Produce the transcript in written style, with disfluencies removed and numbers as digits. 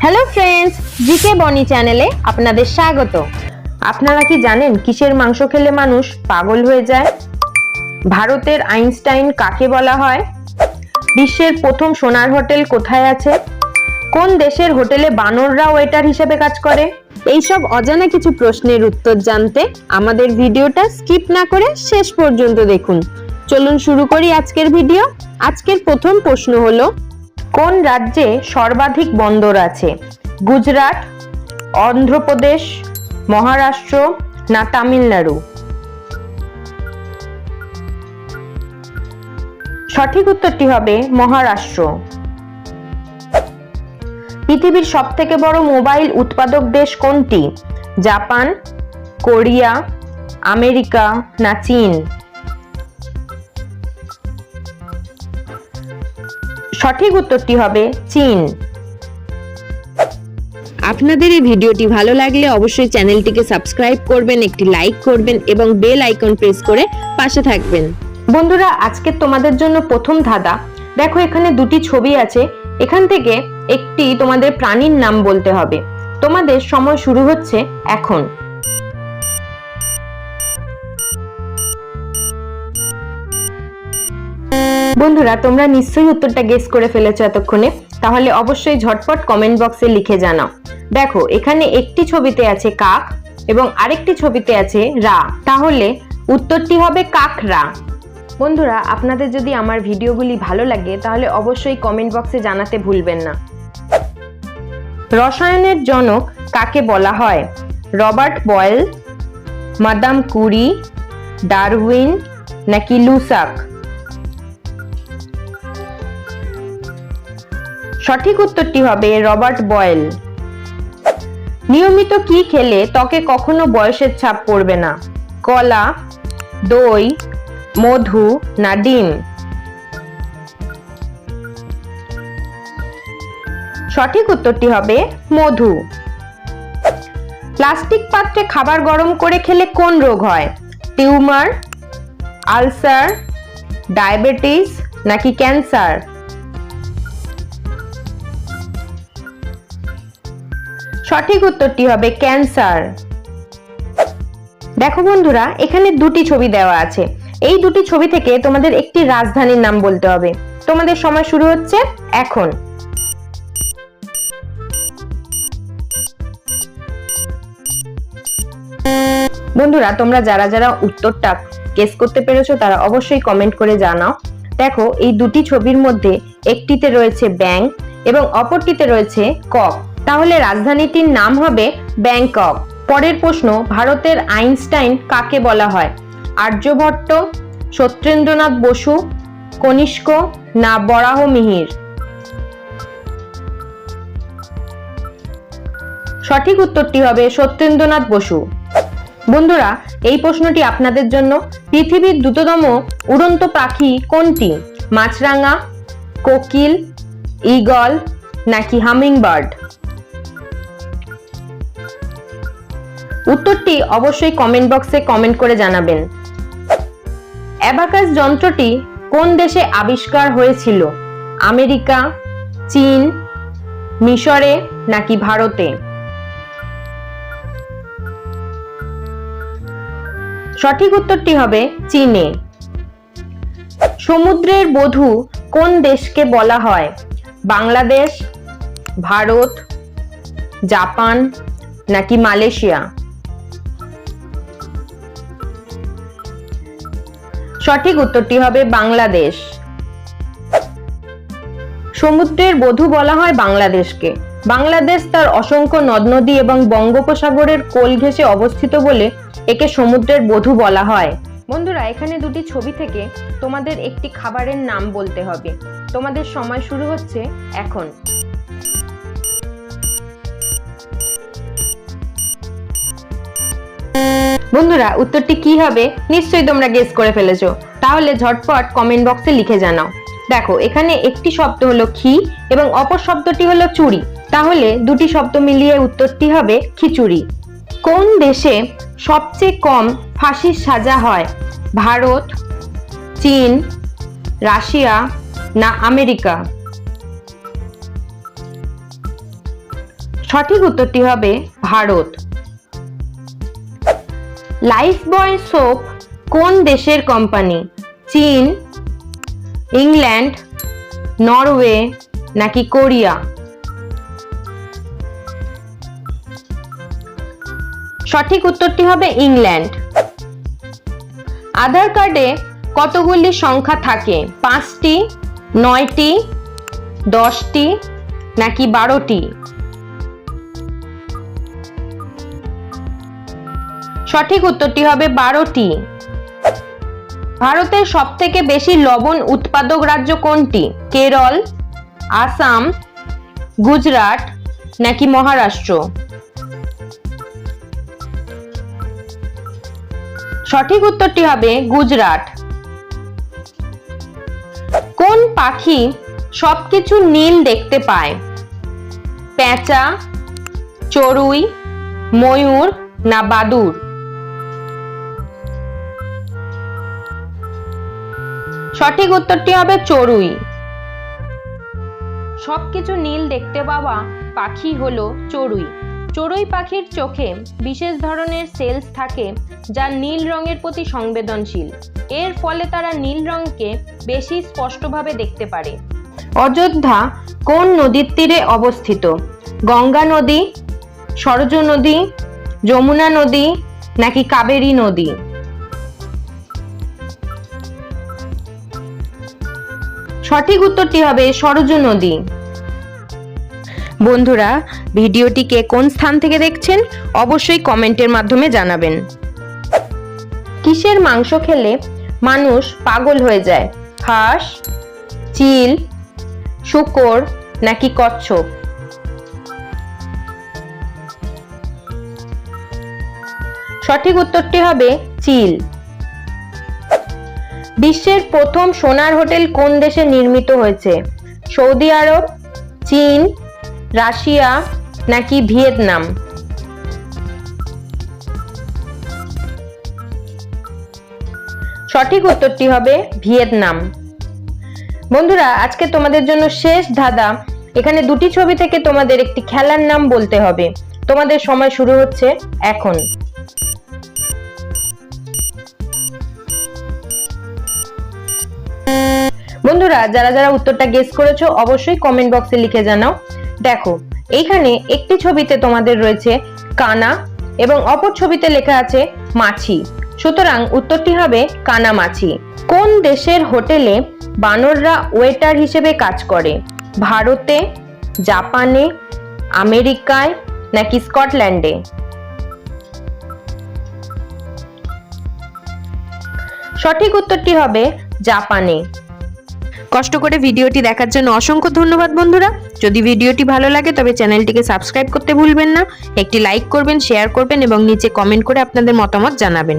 Hello friends, GK বনি চ্যানেলে আপনাদের স্বাগত। আপনারা কি জানেন কিসের মাংস খেলে মানুষ পাগল হয়ে যায়? ভারতের আইনস্টাইন কাকে বলা হয়? বিশ্বের প্রথম সোনার হোটেল কোথায় আছে? কোন দেশের হোটেলে বানররা ওয়েটার হিসেবে কাজ করে? এইসব অজানা কিছু প্রশ্নের উত্তর জানতে আমাদের ভিডিওটা স্কিপ না করে শেষ পর্যন্ত দেখুন। চলুন শুরু করি আজকের ভিডিও। আজকের প্রথম প্রশ্ন হলো, কোন রাজ্যে সর্বাধিক বন্দর আছে? গুজরাট, অন্ধ্রপ্রদেশ, মহারাষ্ট্র না তামিলনাড়ু? সঠিক উত্তরটি হবে মহারাষ্ট্র। পৃথিবীর সবথেকে বড় মোবাইল উৎপাদক দেশ কোনটি? জাপান, কোরিয়া, আমেরিকা না চীন? সঠিক উত্তরটি হবে চীন। আপনাদের এই ভিডিওটি ভালো লাগলে অবশ্যই চ্যানেলটিকে সাবস্ক্রাইব করবেন, একটি লাইক করবেন এবং বেল আইকন প্রেস করে পাশে থাকবেন। বন্ধুরা, আজকে তোমাদের জন্য প্রথম ধাঁধা। দেখো, এখানে দুটি ছবি আছে। এখান থেকে একটি তোমাদের প্রাণীর নাম বলতে হবে। তোমাদের সময় শুরু হচ্ছে এখন। বন্ধুরা, তোমরা নিশ্চয়ই উত্তরটা গেস করে ফেলেছো এতক্ষণে। তাহলে অবশ্যই ঝটপট কমেন্ট বক্সে লিখে জানাও। দেখো, এখানে একটি ছবিতে আছে কাক এবং আরেকটি ছবিতে আছে রা। তাহলে উত্তরটি হবে কাকড়া। বন্ধুরা, আপনাদের যদি আমার ভিডিওগুলি ভালো লাগে তাহলে অবশ্যই কমেন্ট বক্সে জানাতে ভুলবেন না। রসায়নের জনক কাকে বলা হয়? Robert boil, Madame Curie, Darwin নাকি লুসাক? সঠিক উত্তরটি হবে রবার্ট বয়েল। নিয়মিত কি খেলে ত্বকে কখনো বয়সের ছাপ পড়বে না? কলা, দই, মধু না ডিম? সঠিক উত্তরটি হবে মধু। প্লাস্টিক পাত্রে খাবার গরম করে খেলে কোন রোগ হয়? টিউমার, আলসার, ডায়াবেটিস নাকি ক্যান্সার? সঠিক উত্তরটি হবে ক্যান্সার। দেখো বন্ধুরা, এখানে দুটি ছবি দেওয়া আছে। এই দুটি ছবি থেকে তোমাদের একটি রাজধানীর নাম বলতে হবে। তোমাদের সময় শুরু হচ্ছে এখন। বন্ধুরা, তোমরা যারা যারা উত্তরটা গেস করতে পেরেছো তারা অবশ্যই কমেন্ট করে জানাও। দেখো, এই দুটি ছবির মধ্যে একটিতে রয়েছে ব্যাং এবং অপরটিতে রয়েছে কক। তাহলে রাজধানীটির নাম হবে ব্যাংকক। পরের প্রশ্ন, ভারতের আইনস্টাইন কাকে বলা হয়? আর্যভট্ট, সত্যেন্দ্রনাথ বসু, কনিষ্ক না বরাহমিহির? সঠিক উত্তরটি হবে সত্যেন্দ্রনাথ বসু। বন্ধুরা, এই প্রশ্নটি আপনাদের জন্য। পৃথিবীর দ্রুততম উড়ন্ত পাখি কোনটি? মাছরাঙা, কোকিল, ঈগল নাকি হামিংবার্ড? উত্তরটি অবশ্যই কমেন্ট বক্সে কমেন্ট করে জানাবেন। অ্যাবাকাস যন্ত্রটি কোন দেশে আবিষ্কার হয়েছিল? আমেরিকা, চীন, মিশরে নাকি ভারতে? সঠিক উত্তরটি হবে চীনে। সমুদ্রের বধূ কোন দেশকে বলা হয়? বাংলাদেশ, ভারত, জাপান নাকি মালয়েশিয়া? সঠিক উত্তরটি হবে বাংলাদেশ। সমুদ্রের বধূ বলা হয় বাংলাদেশকে। বাংলাদেশ তার অসংখ্য নদ নদী এবং বঙ্গোপসাগরের কোল ঘেঁষে অবস্থিত বলে একে সমুদ্রের বধূ বলা হয়। বন্ধুরা, এখানে দুটি ছবি থেকে তোমাদের একটি খাবারের নাম বলতে হবে। তোমাদের সময় শুরু হচ্ছে এখন। বন্ধুরা, উত্তরটি কি হবে নিশ্চয়ই তোমরা গেস করে ফেলেছো। তাহলে ঝটপট কমেন্ট বক্সে লিখে জানাও। দেখো, এখানে একটি শব্দ হলো খি এবং অপর শব্দটি হলো চুরি। তাহলে দুটি শব্দ মিলিয়ে উত্তরটি হবে খিচুড়ি। কোন দেশে সবচেয়ে কম ফাঁসির সাজা হয়? ভারত, চীন, রাশিয়া না আমেরিকা? সঠিক উত্তরটি হবে ভারত। লাইফবয় সোপ কোন দেশের কোম্পানি? চীন, ইংল্যান্ড, নরওয়ে নাকি কোরিয়া? সঠিক উত্তরটি হবে ইংল্যান্ড। আধার কার্ডে কতগুলি সংখ্যা থাকে? 5টি, 9টি, 10টি নাকি 12টি? সঠিক উত্তরটি হবে 12টি। ভারতের সবথেকে বেশি লবণ উৎপাদক রাজ্য কোনটি? কেরল, আসাম, গুজরাট নাকি মহারাষ্ট্র? সঠিক উত্তরটি হবে গুজরাট। কোন পাখি সবকিছু নীল দেখতে পায়? পেঁচা, চড়ুই, ময়ূর না বাদুড়? সঠিক উত্তরটি হবে চড়ুই। সবকিছু নীল দেখতে পাওয়া পাখি হলো চড়ুই। চড়ুই পাখির চোখে বিশেষ ধরনের সেলস থাকে যা নীল রঙের প্রতি সংবেদনশীল। এর ফলে তারা নীল রঙকে বেশি স্পষ্টভাবে দেখতে পারে। অযোধ্যা কোন নদীর তীরে অবস্থিত? গঙ্গা নদী, সরজু নদী, যমুনা নদী নাকি কাবেরী নদী? সঠিক উত্তরটি হবে সরজু নদী। বন্ধুরা, ভিডিওটিকে কোন স্থান থেকে দেখছেন অবশ্যই কমেন্টের মাধ্যমে জানাবেন। কিসের মাংস খেলে মানুষ পাগল হয়ে যায়? হাঁস, চিল, শূকর নাকি কচ্ছপ? সঠিক উত্তরটি হবে চিল। বিশ্বের প্রথম সোনার হোটেল কোন দেশে নির্মিত হয়েছে? সৌদি আরব, চীন, রাশিয়া নাকি ভিয়েতনাম? সঠিক উত্তরটি হবে ভিয়েতনাম। বন্ধুরা, আজকে তোমাদের জন্য শেষ ধাঁধা। এখানে দুটি ছবি থেকে তোমাদের একটি খেলার নাম বলতে হবে। তোমাদের সময় শুরু হচ্ছে এখন। বন্ধুরা, যারা যারা উত্তরটা গেস করেছো অবশ্যই কমেন্ট বক্সে লিখে জানাও। দেখো, এইখানে একটি ছবিতে তোমাদের রয়েছে কানা এবং অপর ছবিতে লেখা আছে মাছি। সুতরাং উত্তরটি হবে কানামাছি। কোন দেশের হোটেলে বানররা ওয়েটার হিসেবে কাজ করে? ভারতে, জাপানে, আমেরিকায় নাকি স্কটল্যান্ডে? সঠিক উত্তরটি হবে জাপানে। কষ্ট করে ভিডিওটি দেখার জন্য অসংখ্য ধন্যবাদ বন্ধুরা। যদি ভিডিওটি ভালো লাগে তবে চ্যানেলটিকে সাবস্ক্রাইব করতে ভুলবেন না। একটি লাইক করবেন, শেয়ার করবেন এবং নিচে কমেন্ট করে আপনাদের মতামত জানাবেন।